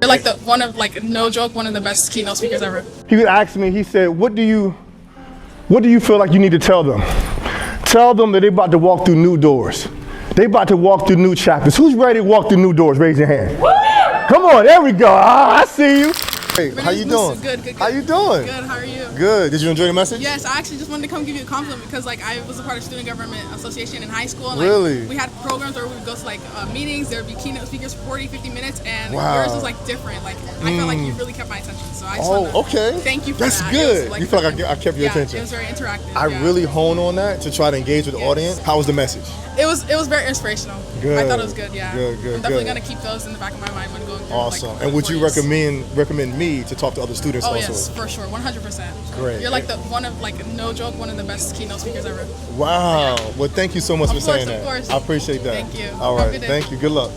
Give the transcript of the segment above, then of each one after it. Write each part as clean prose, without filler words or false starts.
You're like no joke, one of the best keynote speakers ever. He would ask me, he said, what do you feel like you need to tell them? Tell them that they're about to walk through new doors. They about to walk through new chapters. Who's ready to walk through new doors? Raise your hand. Woo! Come on, there we go. I see you. Hey, how you doing? Good. How you doing? Good, how are you? Good. Did you enjoy the message? Yes, I actually just wanted to come give you a compliment because I was a part of Student Government Association in high school. And, really? We had programs where we would go to meetings, there would be keynote speakers for 40, 50 minutes, and wow. yours was different. I felt like you really kept my attention. So I just okay. Thank you for That's that. good. You feel like I kept your attention. It was very interactive. I really hone on that to try to engage with the audience. How was the message? It was very inspirational. Good. I thought it was good, yeah. Good. I'm definitely going to keep those in the back of my mind when going through. Awesome. And would you recommend me to talk to other students also? Yes, for sure, 100%. Great. You're no joke, one of the best keynote speakers ever. Wow. Yeah. Well, thank you so much for saying that. Of course. I appreciate that. Thank you. All right. Thank you. Good luck.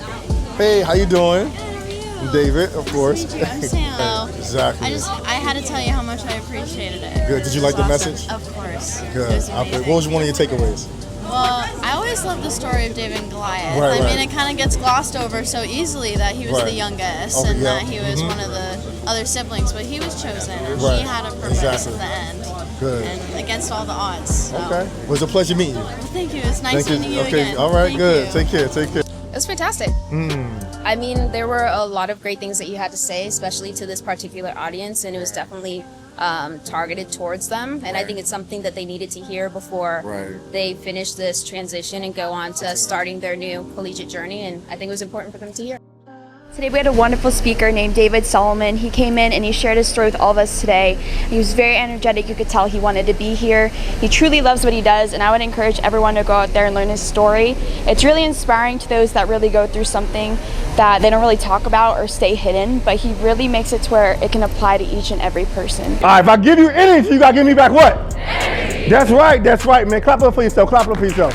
Hey, how you doing? Good, how are you? I'm David, of course. Nice to meet you. I'm Sam. Exactly. I had to tell you how much I appreciated it. Good. Did you like the message? Of course. Good. What was one of your takeaways? Well, I always love the story of David and Goliath. Right, I mean, it kind of gets glossed over so easily that he was the youngest and that he was one of the other siblings, but he was chosen and he had a purpose at the end. Good. And against all the odds. So. Okay. It was a pleasure meeting you. Thank you. It's nice meeting you again. All right, Thank good. you. Take care. It was fantastic. I mean, there were a lot of great things that you had to say, especially to this particular audience, and it was definitely targeted towards them. And I think it's something that they needed to hear before they finish this transition and go on to starting their new collegiate journey. And I think it was important for them to hear. Today we had a wonderful speaker named David Solomon. He came in and he shared his story with all of us today. He was very energetic. You could tell he wanted to be here. He truly loves what he does, and I would encourage everyone to go out there and learn his story. It's really inspiring to those that really go through something that they don't really talk about or stay hidden, but he really makes it to where it can apply to each and every person. All right, if I give you energy, you gotta give me back what? That's right, man. Clap it up for yourself.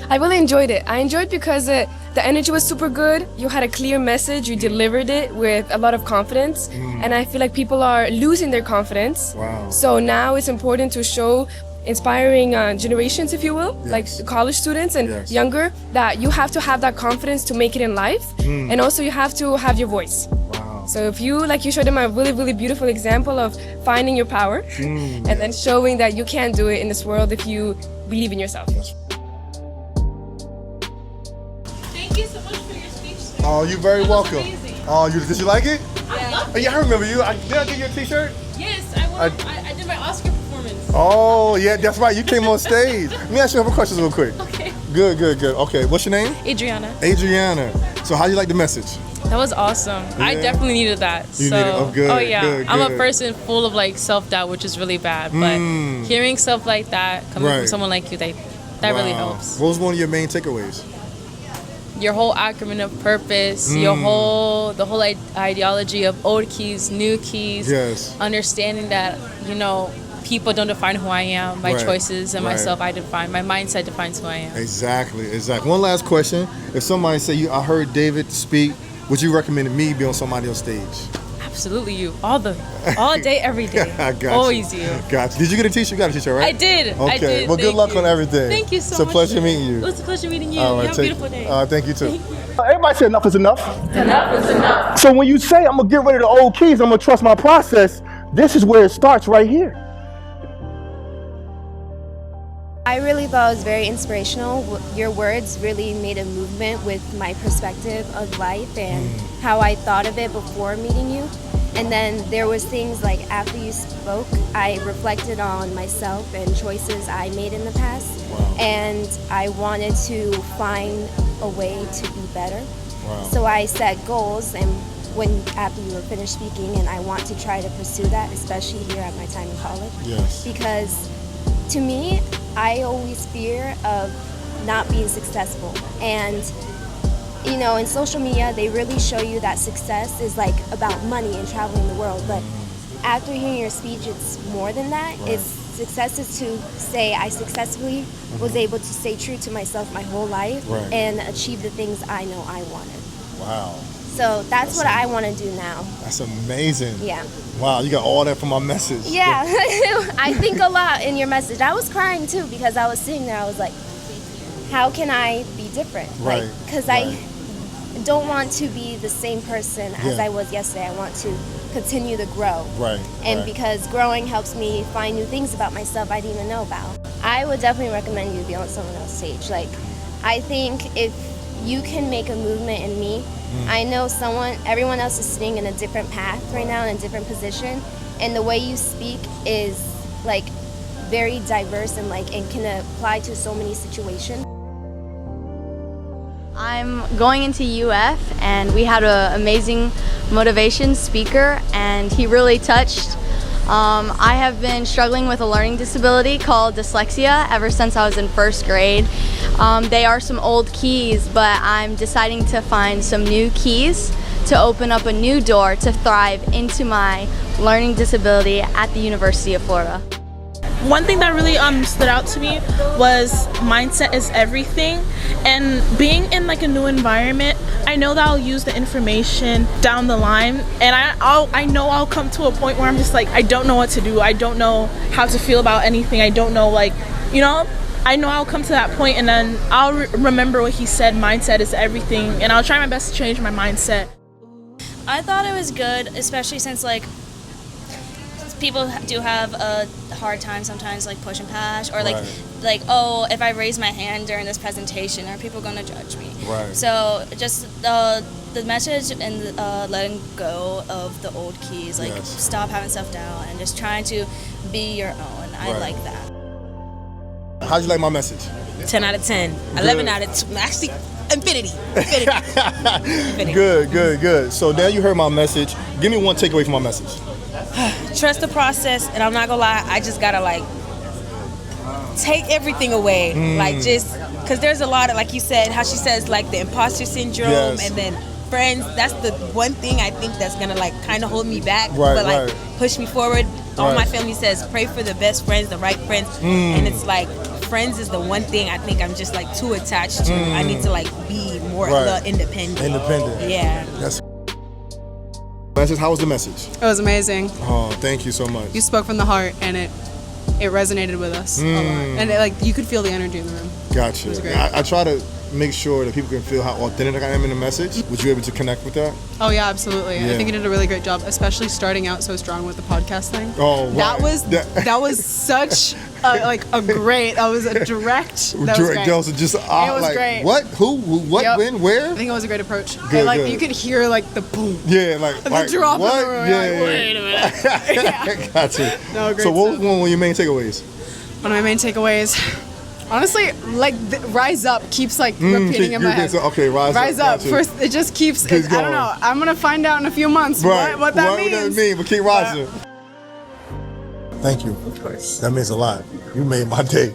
I really enjoyed it. I enjoyed because the energy was super good. You had a clear message. You delivered it with a lot of confidence. And I feel like people are losing their confidence. Wow. So now it's important to show inspiring generations, if you will, like college students and younger, that you have to have that confidence to make it in life. And also you have to have your voice. Wow. So if you showed them a really, really beautiful example of finding your power and then showing that you can do it in this world if you believe in yourself. Thank you so much for your speech, sir. Oh, you're very welcome. Amazing. Oh, did you like it? I loved Oh, yeah, I remember you. Did I get you a t-shirt? Yes, I did my Oscar performance. Oh, yeah, that's right. You came on stage. Let me ask you a couple questions real quick. Okay. Good. Okay, what's your name? Adriana. So how you like the message? That was awesome. Yeah. I definitely needed that. You needed it. Oh, good. Oh yeah. Good. I'm a person full of self-doubt, which is really bad. But hearing stuff like that coming from someone like you, that really helps. What was one of your main takeaways? Your whole acronym of purpose, the whole ideology of old keys, new keys. Yes. Understanding that, people don't define who I am. My choices and myself, I define. My mindset defines who I am. Exactly. One last question. If somebody say, I heard David speak, would you recommend me be on somebody on stage? Absolutely you. All day, every day. I got Always you. you. Got you. Did you get a t-shirt? You got a t-shirt, right? I did. Okay. I did. Well, good luck on everything. Thank you so much. It's a pleasure meeting you. It was a pleasure meeting you. All right, You have a beautiful day. Thank you, too. Everybody say enough is enough. Enough is enough. So when you say, I'm going to get rid of the old keys, I'm going to trust my process, this is where it starts right here. I really thought it was very inspirational. Your words really made a movement with my perspective of life and how I thought of it before meeting you. And then there was things like after you spoke, I reflected on myself and choices I made in the past. And I wanted to find a way to be better. So I set goals, and after you were finished speaking, and I want to try to pursue that, especially here at my time in college. Because to me, I always fear of not being successful. And in social media, they really show you that success is about money and traveling the world. But after hearing your speech, it's more than that. Success is to say I successfully was able to stay true to myself my whole life and achieve the things I know I wanted. Wow. So that's what I want to do now. That's amazing. Yeah. Wow, you got all that from my message. Yeah, I think a lot in your message. I was crying too because I was sitting there. I was like, how can I be different? Because I don't want to be the same person as I was yesterday. I want to continue to grow. Right. And because growing helps me find new things about myself I didn't even know about. I would definitely recommend you to be on someone else's stage. Like, I think if you can make a movement in me, I know everyone else is sitting in a different path right now, in a different position, and the way you speak is like very diverse and can apply to so many situations. I'm going into UF, and we had an amazing motivation speaker, and he really touched. I have been struggling with a learning disability called dyslexia ever since I was in first grade. They are some old keys, but I'm deciding to find some new keys to open up a new door to thrive into my learning disability at the University of Florida. One thing that really stood out to me was mindset is everything, and being in like a new environment, I know that I'll use the information down the line, and I know I'll come to a point where I'm just like, I don't know what to do, I don't know how to feel about anything, I don't know, I know I'll come to that point, and then I'll remember what he said, mindset is everything, and I'll try my best to change my mindset. I thought it was good, especially since people do have a hard time sometimes pushing past, or oh, if I raise my hand during this presentation, are people going to judge me? Right. So just the message and letting go of the old keys, stop having self-doubt and just trying to be your own. I like that. How'd you like my message? 10 out of 10. 11 out of 2. Actually, infinity. Good. So now you heard my message. Give me one takeaway from my message. Trust the process, and I'm not gonna lie, I just gotta take everything away. Just because there's a lot of, like you said, how she says the imposter syndrome, and then friends. That's the one thing I think that's gonna kind of hold me back, push me forward. All my family says pray for the best friends, the right friends, and it's friends is the one thing I think I'm just too attached to. I need to be more independent. Yeah. Yes. How was the message? It was amazing. Oh, thank you so much. You spoke from the heart, and it resonated with us a lot. And you could feel the energy in the room. Gotcha. It was great. I try to make sure that people can feel how authentic I am in the message. Would you be able to connect with that? Oh yeah, absolutely. Yeah. I think you did a really great job, especially starting out so strong with the podcast thing. Oh, right. That was such a great. That was a direct. That was great. It was great. What? Who? What? Yep. When? Where? I think it was a great approach. Good. You could hear the boom. Yeah, the drop what? in the room. Yeah. Wait a minute. Gotcha. No, great so what stuff. was one of your main takeaways? One of my main takeaways, honestly, rise up keeps repeating in my head. Okay, rise up. Gotcha. First, it just keeps. I don't know. I'm gonna find out in a few months what that means. What that mean? But keep rising. Thank you. Of course. That means a lot. You made my day.